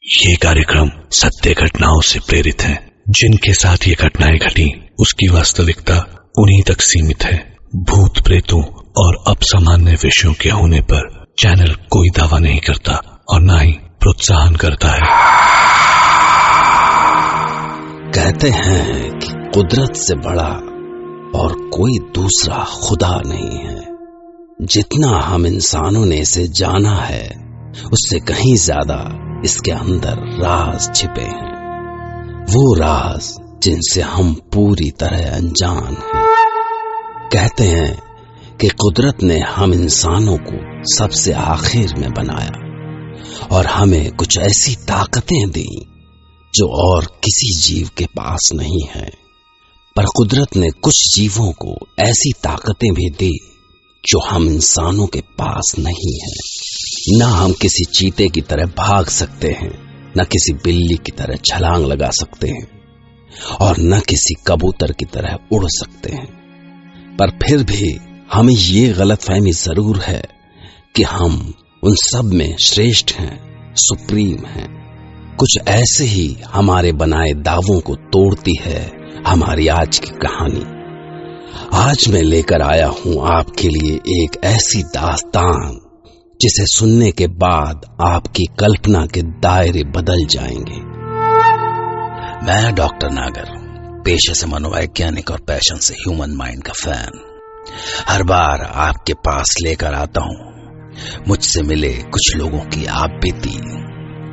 ये कार्यक्रम सत्य घटनाओं से प्रेरित है। जिनके साथ ये घटनाएं घटी उसकी वास्तविकता उन्हीं तक सीमित है। भूत प्रेतों और असामान्य विषयों के होने पर चैनल कोई दावा नहीं करता और न ही प्रोत्साहन करता है। कहते हैं कि कुदरत से बड़ा और कोई दूसरा खुदा नहीं है। जितना हम इंसानों ने इसे जाना है उससे कहीं ज्यादा इसके अंदर राज छिपे हैं। वो राज जिनसे हम पूरी तरह अनजान हैं। कहते हैं कि कुदरत ने हम इंसानों को सबसे आखिर में बनाया और हमें कुछ ऐसी ताकतें दी जो और किसी जीव के पास नहीं है। पर कुदरत ने कुछ जीवों को ऐसी ताकतें भी दी जो हम इंसानों के पास नहीं है। ना हम किसी चीते की तरह भाग सकते हैं, न किसी बिल्ली की तरह छलांग लगा सकते हैं और न किसी कबूतर की तरह उड़ सकते हैं। पर फिर भी हमें ये गलतफहमी जरूर है कि हम उन सब में श्रेष्ठ हैं, सुप्रीम हैं। कुछ ऐसे ही हमारे बनाए दावों को तोड़ती है हमारी आज की कहानी। आज मैं लेकर आया हूं आपके लिए एक ऐसी दास्तान जिसे सुनने के बाद आपकी कल्पना के दायरे बदल जाएंगे। मैं डॉक्टर नागर, पेशे से मनोवैज्ञानिक और पैशन से ह्यूमन माइंड का फैन, हर बार आपके पास लेकर आता हूं मुझसे मिले कुछ लोगों की आप बीती,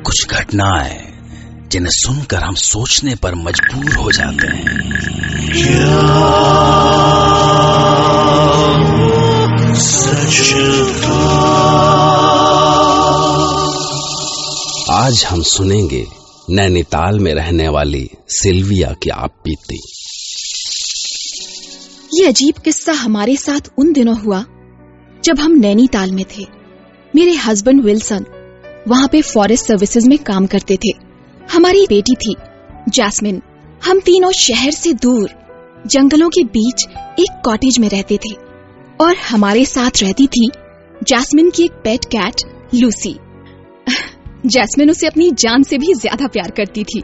कुछ घटनाएं जिन्हें सुनकर हम सोचने पर मजबूर हो जाते हैं। आज हम सुनेंगे नैनीताल में रहने वाली सिल्विया की आप बीती। ये अजीब किस्सा हमारे साथ उन दिनों हुआ जब हम नैनीताल में थे। मेरे हस्बैंड विल्सन वहाँ पे फॉरेस्ट सर्विसेज में काम करते थे। हमारी बेटी थी जैस्मिन। हम तीनों शहर से दूर जंगलों के बीच एक कॉटेज में रहते थे और हमारे साथ रहती थी जैस्मिन की एक पेट कैट लूसी। जैस्मिन उसे अपनी जान से भी ज्यादा प्यार करती थी।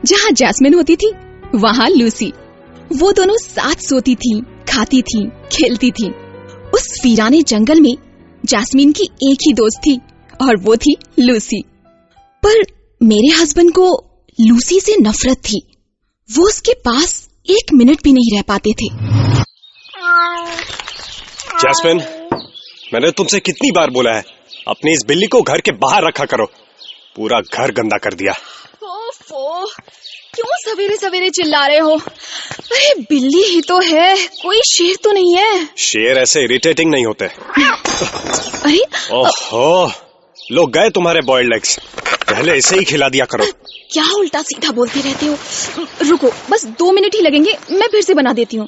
जहाँ जैस्मिन होती थी वहाँ लूसी। वो दोनों साथ सोती थी, खाती थी, खेलती थी। उस वीराने जंगल में जैस्मिन की एक ही दोस्त थी और वो थी लूसी। पर मेरे हस्बैंड को लूसी से नफरत थी। वो उसके पास एक मिनट भी नहीं रह पाते थे। जैस्मिन, मैंने तुमसे कितनी बार बोला है अपनी इस बिल्ली को घर के बाहर रखा करो। पूरा घर गंदा कर दिया। ओफो, क्यों सवेरे सवेरे चिल्ला रहे हो? अरे बिल्ली ही तो है, कोई शेर तो नहीं है। शेर ऐसे इरिटेटिंग नहीं होते। अरे ओहो, लोग गए तुम्हारे बॉइल्ड एग्स, पहले इसे ही खिला दिया करो। क्या उल्टा सीधा बोलते रहते हो? रुको, बस 2 मिनट ही लगेंगे, मैं फिर से बना देती हूँ।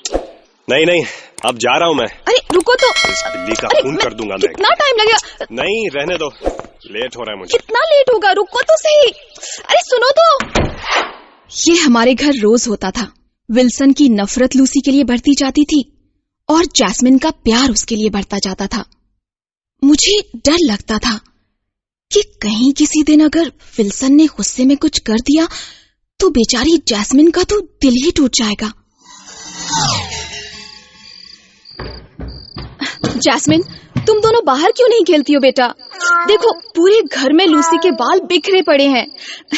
नहीं, अब जा रहा हूँ मैं। अरे रुको तो। इस बिल्ली का खून कर दूंगा मैं। कितना टाइम लगेगा? नहीं, रहने दो, लेट हो रहा है मुझे। कितना लेट होगा? रुको तो सही। अरे सुनो तो। ये हमारे घर रोज होता था। विल्सन की नफरत लूसी के लिए बढ़ती जाती थी और जैस्मिन का प्यार उसके लिए बढ़ता जाता था। मुझे डर लगता था कि कहीं किसी दिन अगर विल्सन ने गुस्से में कुछ कर दिया तो बेचारी जैस्मिन का तो दिल ही टूट जाएगा। जैस्मिन, तुम दोनों बाहर क्यों नहीं खेलती हो बेटा? देखो, पूरे घर में लूसी के बाल बिखरे पड़े हैं।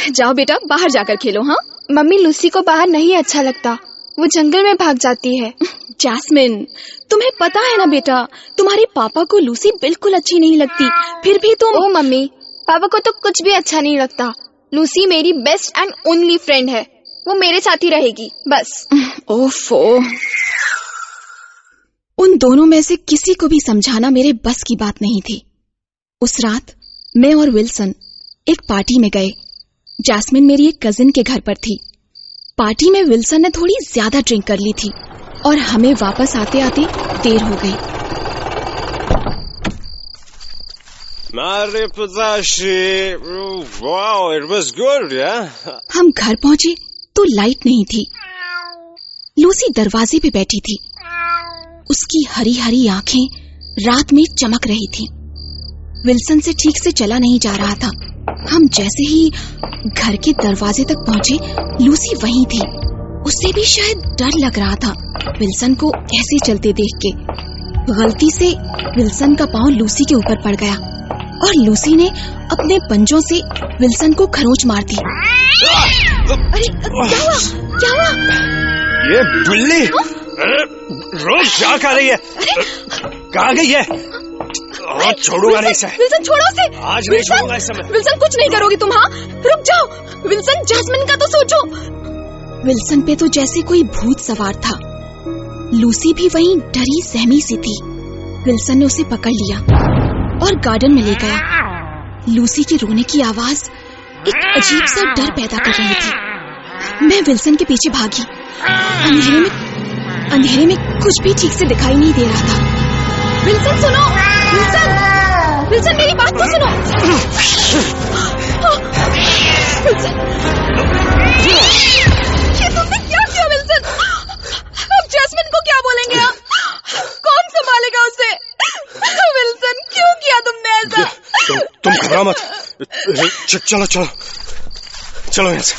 जाओ बेटा, बाहर जाकर खेलो। हाँ मम्मी, लूसी को बाहर नहीं अच्छा लगता, वो जंगल में भाग जाती है। जैस्मिन, तुम्हें पता है ना बेटा, तुम्हारे पापा को लूसी बिल्कुल अच्छी नहीं लगती, फिर भी तुम। ओ मम्मी, पापा को तो कुछ भी अच्छा नहीं लगता। लूसी मेरी बेस्ट एंड ओनली फ्रेंड है, वो मेरे साथ ही रहेगी बस। ओफो, उन दोनों में से किसी को भी समझाना मेरे बस की बात नहीं थी। उस रात मैं और विल्सन एक पार्टी में गए। जैस्मिन मेरी एक कजिन के घर पर थी। पार्टी में विल्सन ने थोड़ी ज्यादा ड्रिंक कर ली थी और हमें वापस आते आते देर हो गई। हम घर पहुंचे तो लाइट नहीं थी। लूसी दरवाजे पे बैठी थी। उसकी हरी हरी आंखें रात में चमक रही थी। विल्सन से ठीक से चला नहीं जा रहा था। हम जैसे ही घर के दरवाजे तक पहुंचे, लूसी वहीं थी। उसे भी शायद डर लग रहा था विल्सन को ऐसे चलते देख के। गलती से विल्सन का पांव लूसी के ऊपर पड़ गया और लूसी ने अपने पंजों से विल्सन को खरोंच मार दी। अरे क्या हुआ? ये बिल्ली रोज क्या कर रही है? कहाँ गई है? छोड़ूंगा नहीं इसे। विल्सन छोड़ो उसे। आज नहीं छोड़ूंगा इसे मैं। विल्सन कुछ नहीं करोगी तुम? हाँ रुक जाओ विल्सन, जैस्मिन का तो सोचो। विल्सन पे तो जैसे कोई भूत सवार था। लूसी भी वहीं डरी सहमी सी थी। विल्सन ने उसे पकड़ लिया और गार्डन में ले गया। लूसी की रोने की आवाज एक अजीब सा डर पैदा कर रही थी। मैं विल्सन के पीछे भागी। अंधेरे में कुछ भी ठीक से दिखाई नहीं दे रहा था। विल्सन सुनो, विल्सन मेरी बात तो सुनो। विल्सन, ये तुमने क्या किया विल्सन? अब जैस्मिन को क्या बोलेंगे आप? कौन संभालेगा उसे? विल्सन क्यों किया तुमने ऐसा? तुम घबरा मत। चलो यहाँ से।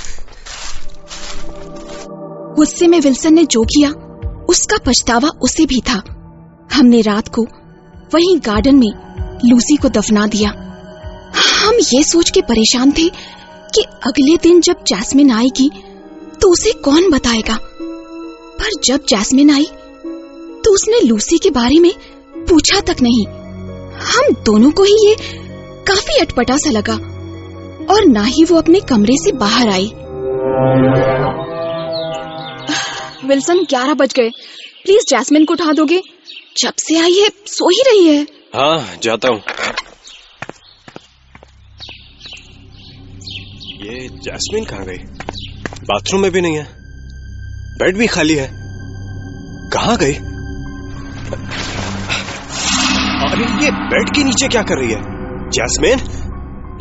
गुस्से में विल्सन ने जो किया उसका पछतावा उसे भी था। हमने रात को वहीं गार्डन में लूसी को दफना दिया। हम ये सोच के परेशान थे कि अगले दिन जब जैस्मिन आएगी तो उसे कौन बताएगा। पर जब जैस्मिन आई तो उसने लूसी के बारे में पूछा तक नहीं। हम दोनों को ही ये काफी अटपटा सा लगा और ना ही वो अपने कमरे से बाहर आई। विल्सन 11 बज गए। प्लीज जैस्मिन को उठा दोगे? जब से आई है सो ही रही है। हाँ जाता हूँ। ये जैस्मिन कहाँ गई? बाथरूम में भी नहीं है, बेड भी खाली है। कहाँ गई? अरे ये बेड के नीचे क्या कर रही है? जैस्मिन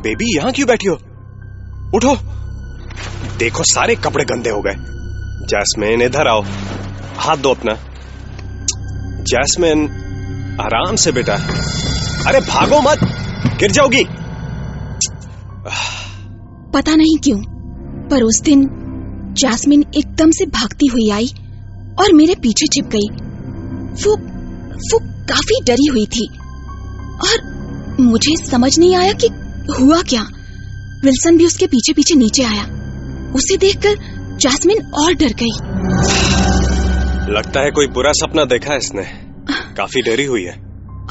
बेबी यहाँ क्यों बैठी हो? उठो। देखो सारे कपड़े गंदे हो गए। जैस्मिन इधर आओ, हाथ दो अपना। जैस्मिन आराम से बेटा। अरे भागो मत, गिर जाओगी। पता नहीं क्यों पर उस दिन जैस्मिन एकदम से भागती हुई आई और मेरे पीछे छिप गई। वो काफी डरी हुई थी और मुझे समझ नहीं आया कि हुआ क्या। विल्सन भी उसके पीछे पीछे नीचे आया। उसे देखकर जैस्मिन और डर गई। लगता है कोई बुरा सपना देखा है इसने। काफी डरी हुई है।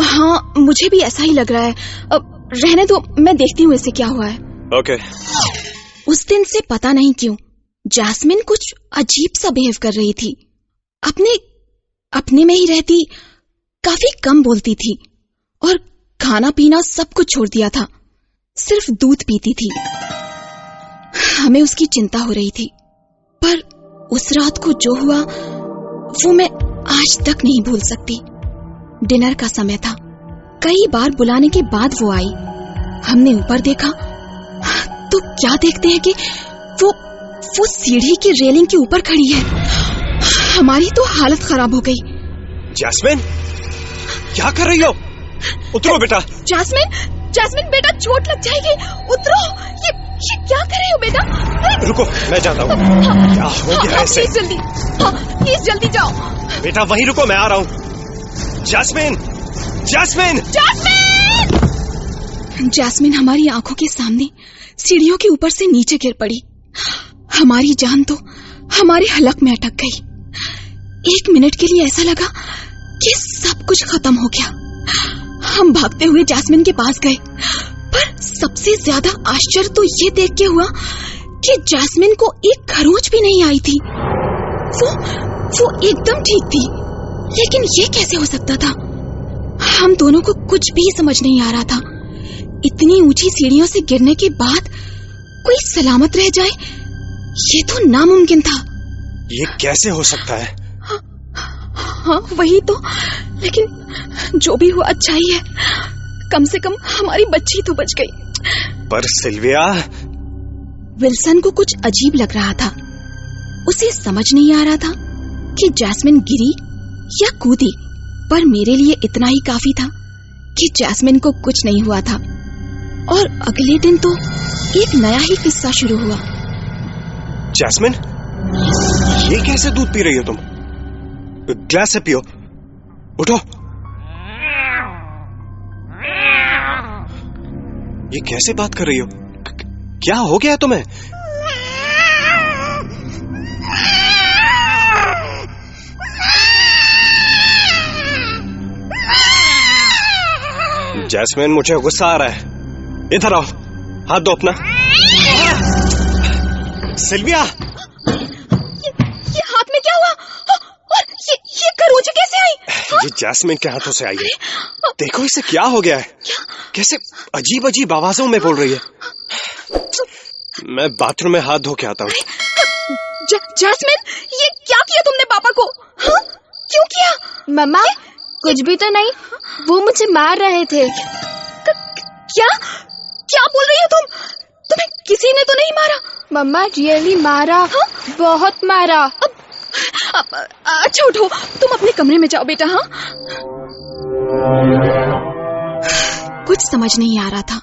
हाँ मुझे भी ऐसा ही लग रहा है। अब रहने दो, मैं देखती हूँ इसे क्या हुआ है। ओके। उस दिन से पता नहीं क्यों जैस्मिन कुछ अजीब सा बिहेव कर रही थी। अपने में ही रहती, काफी कम बोलती थी और खाना पीना सब कुछ छोड़ दिया था। सिर्फ दूध पीती थी। हमें उसकी चिंता हो रही थी। पर उस रात को जो हुआ वो मैं आज तक नहीं भूल सकती। डिनर का समय था। कई बार बुलाने के बाद वो आई। हमने ऊपर देखा तो क्या देखते हैं कि वो सीढ़ी की रेलिंग के ऊपर खड़ी है। हमारी तो हालत खराब हो गई। जैस्मिन क्या कर रही हो? उतरो बेटा। जैस्मिन बेटा चोट लग जाएगी, उतरो। ये क्या कर रही हो बेटा? अरे रुको मैं जाता हूँ। क्या हो गया ऐसे? प्लीज जल्दी जाओ। बेटा वहीं रुको, मैं आ रहा हूँ। जैस्मिन हमारी आंखों के सामने सीढ़ियों के ऊपर से नीचे गिर पड़ी। हमारी जान तो हमारे हलक में अटक गई। 1 मिनट के लिए ऐसा लगा कि सब कुछ खत्म हो गया। हम भागते हुए जैस्मिन के पास गए, पर सबसे ज्यादा आश्चर्य तो ये देख के हुआ कि जैस्मिन को एक खरोंच भी नहीं आई थी। वो एकदम ठीक थी, लेकिन ये कैसे हो सकता था? हम दोनों को कुछ भी समझ नहीं आ रहा था। इतनी ऊंची सीढ़ियों से गिरने के बाद कोई सलामत रह जाए, ये तो नामुमकिन था। ये कैसे हो सकता है? हाँ वही तो, लेकिन जो भी हुआ अच्छा ही है। कम से कम हमारी बच्ची तो बच गई। पर सिल्विया, विल्सन को कुछ अजीब लग रहा था। उसे समझ नहीं आ रहा था कि जैस्मिन गिरी या कूदी, पर मेरे लिए इतना ही काफी था कि जैस्मिन को कुछ नहीं हुआ था। और अगले दिन तो एक नया ही किस्सा शुरू हुआ। जैस्मिन, ये कैसे दूध पी रही हो तुम? ग्लास से पियो, उठो। ये कैसे बात कर रही हो? क्या हो गया है तुम्हें? जैस्मिन, मुझे गुस्सा आ रहा है। इधर आओ, हाथ दो अपना। सिल्विया, ये हाथ में क्या हुआ? और ये खरोंच कैसे आई? ये जैस्मिन के हाथों से आई है। देखो इसे क्या हो गया है। कैसे अजीब अजीब आवाजों में बोल रही है। मैं बाथरूम में हाथ धो के आता हूँ। जैस्मिन, ये क्या किया तुमने पापा को? हाँ? क्यों किया? मम्मा, कुछ भी तो नहीं, वो मुझे मार रहे थे। क्या बोल रही हो तुम? तुम्हें किसी ने तो नहीं मारा? मम्मा, रियली मारा। हाँ? बहुत मारा। अच्छा उठो, तुम अपने कमरे में जाओ बेटा। हाँ, कुछ समझ नहीं आ रहा था।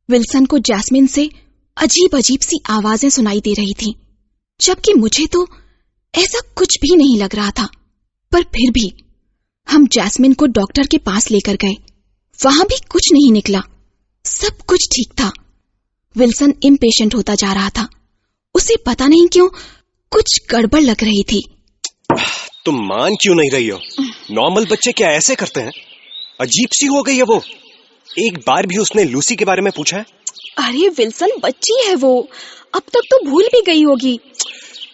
विल्सन को जैस्मिन से अजीब अजीब सी आवाजें सुनाई दे रही थी, जबकि मुझे तो ऐसा कुछ भी नहीं लग रहा था। पर फिर भी हम जैस्मिन को डॉक्टर के पास लेकर गए। वहां भी कुछ नहीं निकला, सब कुछ ठीक था। विल्सन इम्पेशेंट होता जा रहा था। उसे पता नहीं क्यों कुछ गड़बड़ लग रही थी। तुम मान क्यों नहीं रही हो? नॉर्मल बच्चे क्या ऐसे करते हैं? अजीब सी हो गई है वो। एक बार भी उसने लूसी के बारे में पूछा है? अरे विल्सन, बच्ची है वो, अब तक तो भूल भी गई होगी।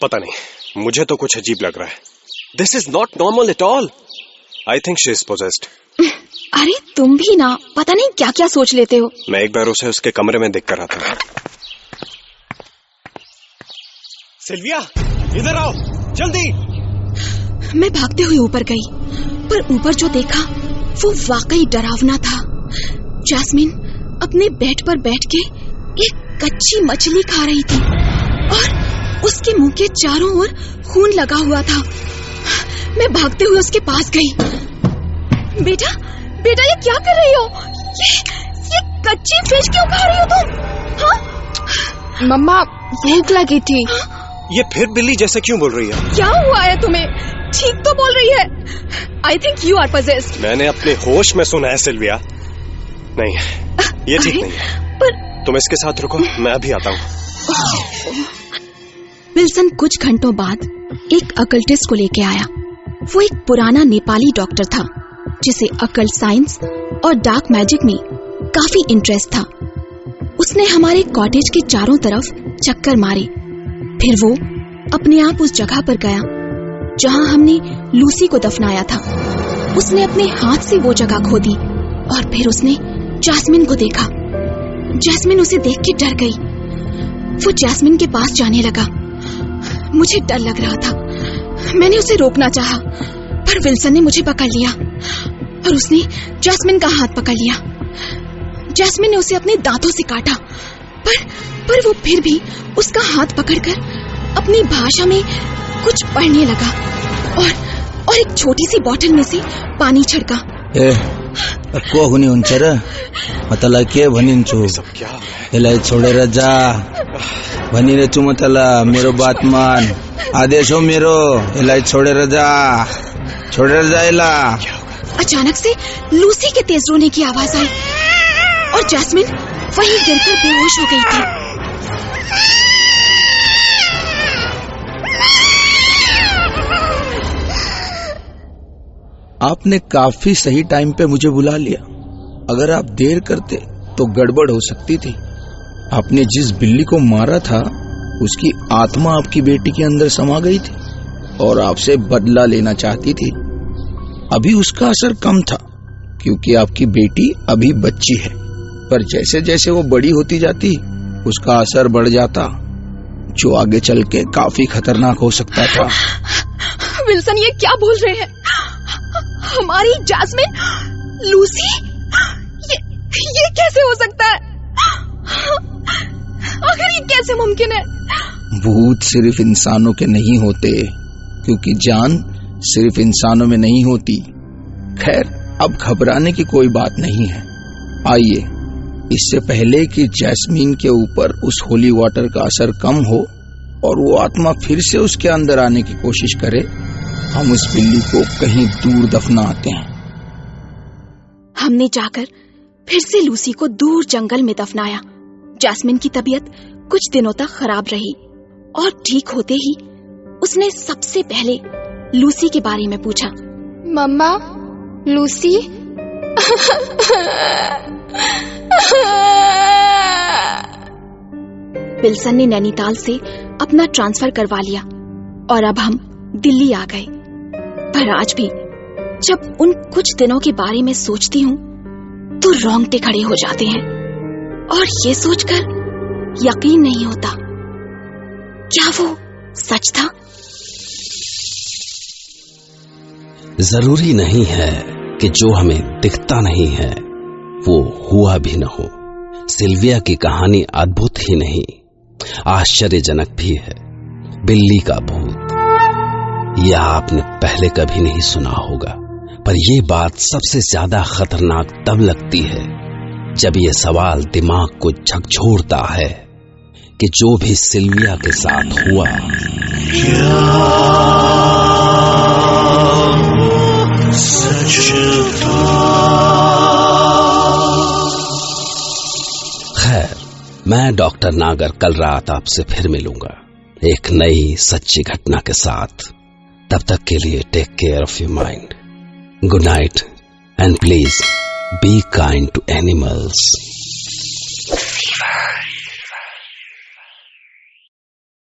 पता नहीं, मुझे तो कुछ अजीब लग रहा है। This is not normal at all. I think she is possessed. अरे तुम भी ना, पता नहीं क्या क्या सोच लेते हो। मैं एक बार उसे उसके कमरे में देख कर आता। सिल्विया, इधर आओ जल्दी। मैं भागते हुए ऊपर गई, पर ऊपर जो देखा वो वाकई डरावना था। जैस्मिन अपने बेड पर बैठ के एक कच्ची मछली खा रही थी और उसके मुंह के चारों ओर खून लगा हुआ था। मैं भागते हुए उसके पास गई। बेटा, ये क्या कर रही हो? ये कच्ची फिश क्यों खा रही हो तुम? हाँ? मम्मा, भूख लगी थी। ये फिर बिल्ली जैसे क्यों बोल रही है? क्या हुआ है तुम्हें? ठीक तो बोल रही है। I think you are possessed. मैंने अपने होश में सुना है सिल्विया। नहीं, ये ठीक नहीं है। पर तुम इसके साथ रुको, मैं अभी आता हूँ। विल्सन कुछ घंटों बाद एक अकल्टिस्ट को लेके आया। वो एक पुराना नेपाली डॉक्टर था जिसे अकल्ट साइंस और डार्क मैजिक में काफी इंटरेस्ट था। उसने हमारे कॉटेज के चारों तरफ चक्कर मारे। फिर वो अपने आप उस जगह पर गया जहां हमने लूसी को दफनाया था। उसने अपने हाथ से वो जगह खोदी और फिर उसने जैस्मिन को देखा। जैस्मिन उसे देख के डर गई। वो जैस्मिन के पास जाने लगा। मुझे डर लग रहा था। मैंने उसे रोकना चाहा, पर विल्सन ने मुझे पकड़ लिया और उसने जैस्मिन का हाथ पकड़ लिया। जैस्मिन ने उसे अपने दांतों से काटा, पर वो फिर भी उसका हाथ पकड़कर अपनी भाषा में कुछ पढ़ने लगा और एक छोटी सी बोतल में से पानी छिड़का। को हुने हुन्छ र? म तँलाई के भनिन्छु, यसलाई छोडेर जा भनिरहेछु म तँलाई। मेरो बात मान, आदेश हो मेरो, यसलाई छोडेर जा यसलाई। अचानक से लूसी के तेज रोने की आवाज आई और जैस्मिन वहीं गिरकर बेहोश हो गई थी। आपने काफी सही टाइम पे मुझे बुला लिया। अगर आप देर करते तो गड़बड़ हो सकती थी। आपने जिस बिल्ली को मारा था उसकी आत्मा आपकी बेटी के अंदर समा गई थी और आपसे बदला लेना चाहती थी। अभी उसका असर कम था क्योंकि आपकी बेटी अभी बच्ची है, पर जैसे जैसे वो बड़ी होती जाती उसका असर बढ़ जाता, जो आगे चल के काफी खतरनाक हो सकता था। विल्सन, ये क्या बोल रहे हैं? हमारी जैस्मिन, लूसी, ये कैसे हो सकता है? आखिर ये कैसे मुमकिन है? भूत सिर्फ इंसानों के नहीं होते, क्योंकि जान सिर्फ इंसानों में नहीं होती। खैर, अब घबराने की कोई बात नहीं है। आइए इससे पहले कि जैस्मीन के ऊपर उस होली वाटर का असर कम हो और वो आत्मा फिर से उसके अंदर आने की कोशिश करे, हम उस बिल्ली को कहीं दूर दफनाते हैं। हमने जाकर फिर से लूसी को दूर जंगल में दफनाया। जैस्मिन की तबीयत कुछ दिनों तक खराब रही और ठीक होते ही उसने सबसे पहले लूसी के बारे में पूछा। मम्मा, लूसी? विल्सन ने नैनीताल से अपना ट्रांसफर करवा लिया और अब हम दिल्ली आ गए। पर आज भी जब उन कुछ दिनों के बारे में सोचती हूँ तो रोंगटे खड़े हो जाते हैं और ये सोचकर यकीन नहीं होता, क्या वो सच था? जरूरी नहीं है कि जो हमें दिखता नहीं है वो हुआ भी न हो। सिल्विया की कहानी अद्भुत ही नहीं, आश्चर्यजनक भी है। बिल्ली का भूत, यह आपने पहले कभी नहीं सुना होगा, पर यह बात सबसे ज्यादा खतरनाक तब लगती है जब यह सवाल दिमाग को झकझोरता है कि जो भी सिल्विया के साथ हुआ खैर, मैं डॉक्टर नागर कल रात आपसे फिर मिलूंगा एक नई सच्ची घटना के साथ। तब तक के लिए take care of your mind. Good night and please be kind to animals.